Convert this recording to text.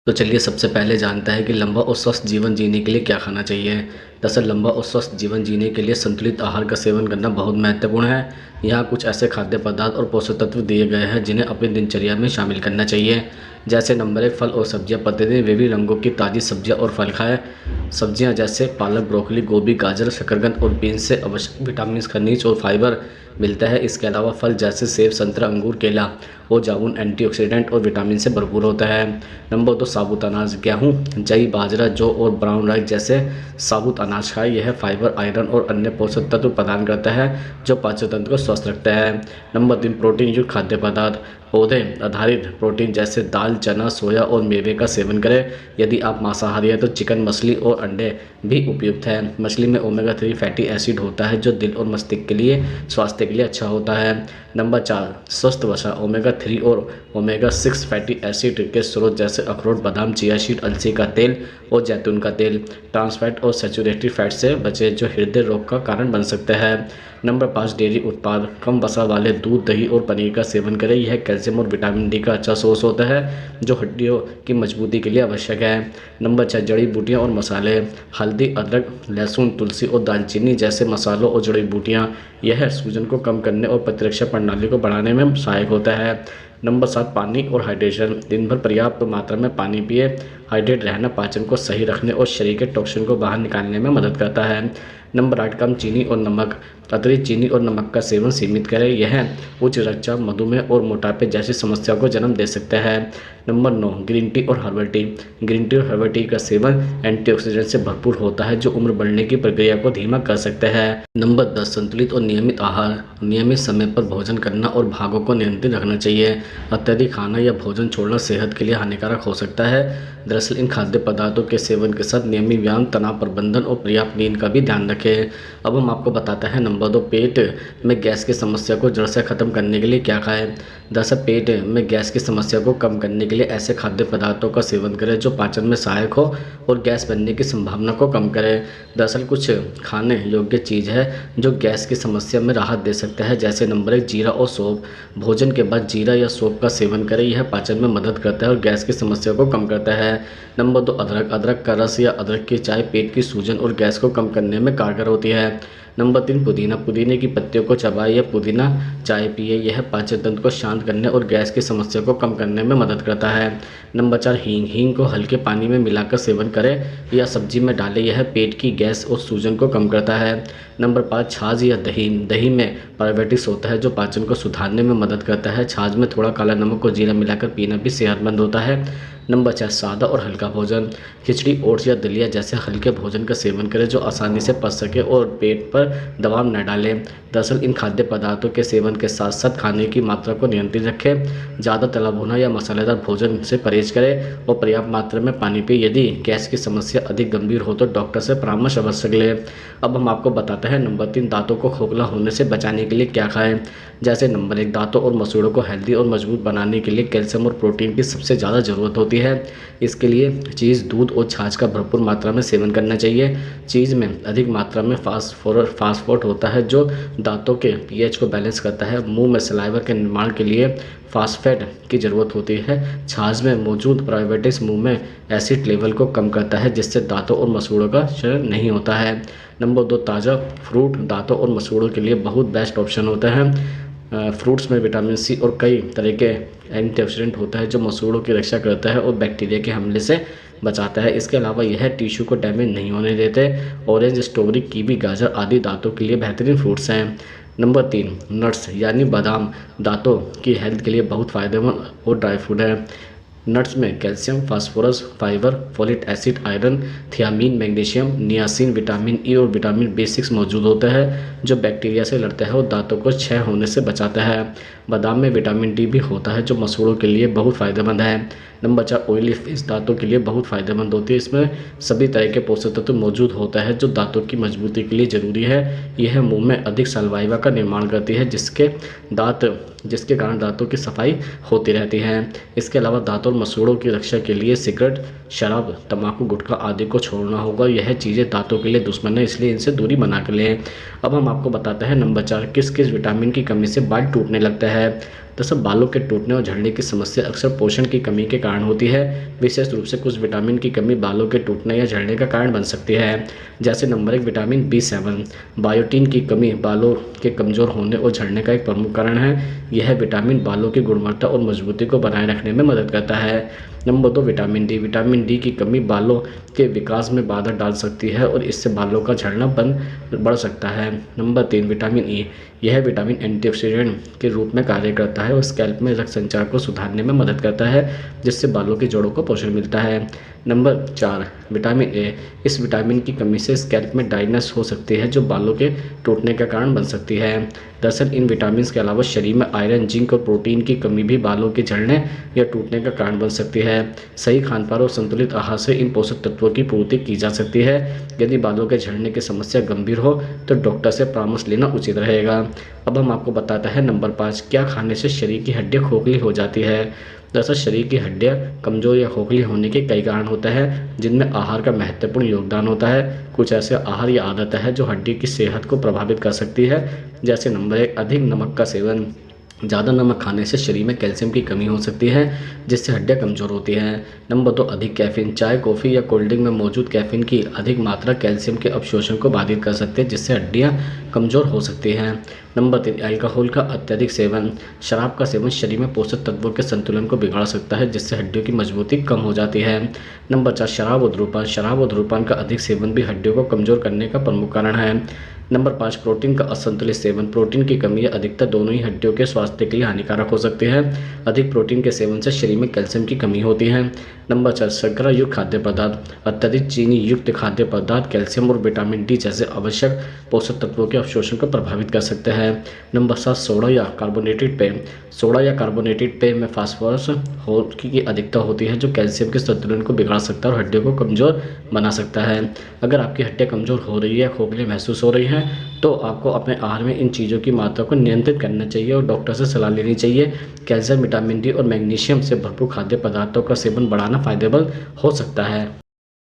तो चलिए सबसे पहले जानते हैं कि लंबा और स्वस्थ जीवन जीने के लिए क्या खाना चाहिए। दरअसल लंबा और स्वस्थ जीवन जीने के लिए संतुलित आहार का सेवन करना बहुत महत्वपूर्ण है। यहाँ कुछ ऐसे खाद्य पदार्थ और पोषक तत्व दिए गए हैं जिन्हें अपनी दिनचर्या में शामिल करना चाहिए। जैसे नंबर 1, फल और सब्जियाँ प्रतिदिन विभिन्न रंगों की ताज़ी सब्जियाँ और फल खाएं। सब्जियाँ जैसे पालक, ब्रोकली, गोभी, गाजर, शकरकंद और बीन्स से आवश्यक विटामिन, खनिज और फाइबर मिलता है। इसके अलावा फल जैसे सेब, संतरा, अंगूर, केला और जामुन एंटीऑक्सीडेंट और विटामिन से भरपूर होता है। नंबर 2, साबुत अनाज। गेहूँ, जई, बाजरा, जौ और ब्राउन राइस जैसे साबुत अनाज खाएं। यह फाइबर, आयरन और अन्य पोषक तत्व प्रदान करता है जो पाचन तंत्र को स्वस्थ रखता है। नंबर 3, प्रोटीन युक्त खाद्य पदार्थ। पौधे आधारित प्रोटीन जैसे दाल, चना, सोया और मेवे का सेवन करें। यदि आप मांसाहारी हैं तो चिकन, मछली और अंडे भी उपयुक्त है। मछली में ओमेगा 3 फैटी एसिड होता है जो दिल और मस्तिष्क के लिए स्वास्थ्य के लिए अच्छा होता है। नंबर 4, स्वस्थ वसा। ओमेगा 3 और ओमेगा 6 फैटी एसिड के स्रोत जैसे अखरोट, बादाम, चिया सीड, अलसी का तेल और जैतून का तेल। ट्रांस फैट और सैचुरेटेड फैट से बचें जो हृदय रोग का कारण बन सकते हैं। नंबर 5, डेयरी उत्पाद। कम वसा वाले दूध, दही और पनीर का सेवन करें। यह कैल्शियम और विटामिन डी का अच्छा सोर्स होता है जो हड्डियों की मजबूती के लिए आवश्यक है। नंबर 6, जड़ी बूटियां और मसाले। हल्दी, अदरक, लहसुन, तुलसी और दालचीनी जैसे मसालों और जड़ी बूटियां यह सूजन को कम करने और प्रतिरक्षा प्रणाली को बढ़ाने में सहायक होता है। नंबर 7, पानी और हाइड्रेशन। दिन भर पर्याप्त मात्रा में पानी पिए। हाइड्रेट रहना पाचन को सही रखने और शरीर के टॉक्सिन को बाहर निकालने में मदद करता है। नंबर 8, कम चीनी और नमक। अतिरिक्त चीनी और नमक का सेवन सीमित करें। यह उच्च रक्तचाप, मधुमेह और मोटापे जैसी समस्याओं को जन्म दे सकता है। नंबर 9, ग्रीन टी और हर्बल टी। ग्रीन टी और हर्बल टी का सेवन एंटीऑक्सीडेंट से भरपूर होता है जो उम्र बढ़ने की प्रक्रिया को धीमा कर सकता है। नंबर 10, संतुलित और नियमित आहार। नियमित समय पर भोजन करना और भागों को नियंत्रित रखना चाहिए। अत्यधिक खाना या भोजन छोड़ना सेहत के लिए हानिकारक हो सकता है। दरअसल इन खाद्य पदार्थों के सेवन के साथ नियमित व्यायाम, तनाव प्रबंधन और पर्याप्त नींद का भी ध्यान रखें। अब हम आपको बताते हैं नंबर 2, पेट में गैस की समस्या को जड़ से खत्म करने के लिए क्या खाएं। दरअसल पेट में गैस की समस्या को कम करने के लिए ऐसे खाद्य पदार्थों का सेवन करें जो पाचन में सहायक हो और गैस बनने की संभावना को कम करें। दरअसल कुछ खाने योग्य चीज़ है जो गैस की समस्या में राहत दे सकता है। जैसे नंबर 1, जीरा और सौंफ। भोजन के बाद जीरा या सौंफ का सेवन करें। यह पाचन में मदद करता है और गैस की समस्या को कम करता है। नंबर 2, अदरक। अदरक का रस या अदरक की चाय पेट की सूजन और गैस को कम करने में कारगर होती है। नंबर 3, पुदीना। पुदीने की पत्तियों को चबाएं या पुदीना चाय पिए। यह पाचन तंत्र को शांत करने और गैस की समस्या को कम करने में मदद करता है। नंबर 4, हींग। हींग को हल्के पानी में मिलाकर सेवन करें या सब्जी में डालें। यह पेट की गैस और सूजन को कम करता है। नंबर 5, छाछ या दही। दही में प्रोबायोटिक्स होता है जो पाचन को सुधारने में मदद करता है। छाछ में थोड़ा काला नमक और जीरा मिलाकर पीना भी सेहतमंद होता है। नंबर 6, सादा और हल्का भोजन। खिचड़ी, ओट्स या दलिया जैसे हल्के भोजन का सेवन करें जो आसानी से पच सके और पेट पर दबाव न डालें। दरअसल इन खाद्य पदार्थों के सेवन के साथ साथ खाने की मात्रा को नियंत्रित रखें। ज़्यादा तला भुना या मसालेदार भोजन से परहेज करें और पर्याप्त मात्रा में पानी पिए। यदि गैस की समस्या अधिक गंभीर हो तो डॉक्टर से परामर्श अवश्य लें। अब हम आपको बताते हैं नंबर 3, दांतों को खोखला होने से बचाने के लिए क्या खाएं। जैसे नंबर 1, दांतों और मसूड़ों को हेल्दी और मजबूत बनाने के लिए कैल्शियम और प्रोटीन की सबसे ज़्यादा ज़रूरत होती है। इसके लिए चीज़, दूध और छाछ का भरपूर मात्रा में सेवन करना चाहिए। चीज़ में अधिक मात्रा में फास्फोरस होता है जो दांतों के पीएच को बैलेंस करता है। मुंह में सलाइवा के निर्माण के लिए फास्फेट की ज़रूरत होती है। छाछ में मौजूद प्रोबायोटिक्स मुंह में एसिड लेवल को कम करता है जिससे दांतों और मसूड़ों का क्षरण नहीं होता है। नंबर 2, ताज़ा फ्रूट। दांतों और मसूड़ों के लिए बहुत बेस्ट ऑप्शन होता है। फ्रूट्स में विटामिन सी और कई तरह के एंटीऑक्सीडेंट होता है जो मसूड़ों की रक्षा करता है और बैक्टीरिया के हमले से बचाता है। इसके अलावा यह टिश्यू को डैमेज नहीं होने देते। ऑरेंज, स्ट्रॉबेरी, कीवी, गाजर आदि दांतों के लिए बेहतरीन फ्रूट्स हैं। नंबर 3, नट्स यानी बादाम दांतों की हेल्थ के लिए बहुत फ़ायदेमंद और ड्राई फ्रूट है। नट्स में calcium, phosphorus, fibre, folic acid, iron, thiamine, magnesium, niacin, vitamin E और विटामिन B6 मौजूद होता है जो बैक्टीरिया से लड़ता है और दांतों को क्षय होने से बचाता है। बादाम में विटामिन डी भी होता है जो मसूड़ों के लिए बहुत फ़ायदेमंद है। नंबर 4, ऑयली फिश दांतों के लिए बहुत फ़ायदेमंद होती है। इसमें सभी तरह के पोषक तत्व मौजूद होता है जो दांतों की मजबूती के लिए ज़रूरी है। यह मुंह में अधिक सलाइवा का निर्माण करती है जिसके कारण दांतों की सफाई होती रहती है। इसके अलावा दांतों और मसूड़ों की रक्षा के लिए सिगरेट, शराब, तंबाकू, गुटखा आदि को छोड़ना होगा। यह चीज़ें दांतों के लिए दुश्मन है इसलिए इनसे दूरी बना कर लें। अब हम आपको बताते हैं नंबर 4, किस किस विटामिन की कमी से बाल टूटने लगता है। दरअसल बालों के टूटने और झड़ने की समस्या अक्सर पोषण की कमी के कारण होती है। विशेष रूप से कुछ विटामिन की कमी बालों के टूटने या झड़ने का कारण बन सकती है। जैसे नंबर 1 विटामिन B7। बायोटीन की कमी बालों के कमज़ोर होने और झड़ने का एक प्रमुख कारण है। यह विटामिन बालों की गुणवत्ता और मजबूती को बनाए रखने में मदद करता है। Number 2 vitamin D. Vitamin D की कमी बालों के विकास में बाधा डाल सकती है और इससे बालों का झड़ना बढ़ सकता है। Number 3 vitamin E. यह विटामिन एंटीऑक्सीडेंट के रूप में कार्य करता है और स्कैल्प में रक्त संचार को सुधारने में मदद करता है, जिससे बालों की जड़ों को पोषण मिलता है। Number 4 vitamin A. इस विटामिन की कमी से स्कैल्प में ड्राइनेस हो सकती है, जो बालों के टूटने का कारण बन सकती है। दरअसल इन विटामिन के अलावा शरीर में आयरन, जिंक और प्रोटीन की कमी भी बालों के झड़ने या टूटने का कारण बन सकती है। सही खानपान और संतुलित आहार से इन पोषक तत्वों की पूर्ति की जा सकती है। यदि बालों के झड़ने की समस्या गंभीर हो तो डॉक्टर से परामर्श लेना उचित रहेगा। अब हम आपको बताते हैं नंबर 5 क्या खाने से शरीर की हड्डियां खोखली हो जाती है। दरअसल शरीर की हड्डियां कमजोर या खोखली होने के कई कारण होते हैं, जिनमें आहार का महत्वपूर्ण योगदान होता है। कुछ ऐसे आहार या आदतें हैं जो हड्डी की सेहत को प्रभावित कर सकती है। जैसे नंबर 1 अधिक नमक का सेवन। ज़्यादा नमक खाने से शरीर में कैल्शियम की कमी हो सकती है, जिससे हड्डियां कमज़ोर होती हैं। नंबर 2 अधिक कैफीन। चाय, कॉफ़ी या कोल्ड ड्रिंक में मौजूद कैफीन की अधिक मात्रा कैल्शियम के अवशोषण को बाधित कर सकते हैं, जिससे हड्डियां कमज़ोर हो सकती हैं। नंबर 3 अल्कोहल का अत्यधिक सेवन। शराब का सेवन शरीर में पोषक तत्वों के संतुलन को बिगाड़ सकता है, जिससे हड्डियों की मजबूती कम हो जाती है। नंबर 4 शराब और धूम्रपान। शराब और धूम्रपान का अधिक सेवन भी हड्डियों को कमज़ोर करने का प्रमुख कारण है। नंबर 5 प्रोटीन का असंतुलित सेवन। प्रोटीन की कमी या अधिकता दोनों ही हड्डियों के स्वास्थ्य के लिए हानिकारक हो सकती है। अधिक प्रोटीन के सेवन से शरीर में कैल्शियम की कमी होती है। नंबर 4 शर्करा युक्त खाद्य पदार्थ। अत्यधिक चीनी युक्त खाद्य पदार्थ कैल्शियम और विटामिन डी जैसे आवश्यक पोषक तत्वों के अवशोषण को प्रभावित कर सकते हैं। नंबर 7 सोडा या कार्बोनेटेड पेय। सोडा या कार्बोनेटेड पेय में फास्फोरस की अधिकता होती है, जो कैल्शियम के संतुलन को बिगाड़ सकता है और हड्डियों को कमज़ोर बना सकता है। अगर आपकी हड्डियाँ कमज़ोर हो रही है, खोखली महसूस हो रही है, तो आपको अपने आहार में इन चीज़ों की मात्रा को नियंत्रित करना चाहिए और डॉक्टर से सलाह लेनी चाहिए। कैल्शियम, विटामिन डी और मैग्नीशियम से भरपूर खाद्य पदार्थों का सेवन बढ़ाना फायदेमंद हो सकता है।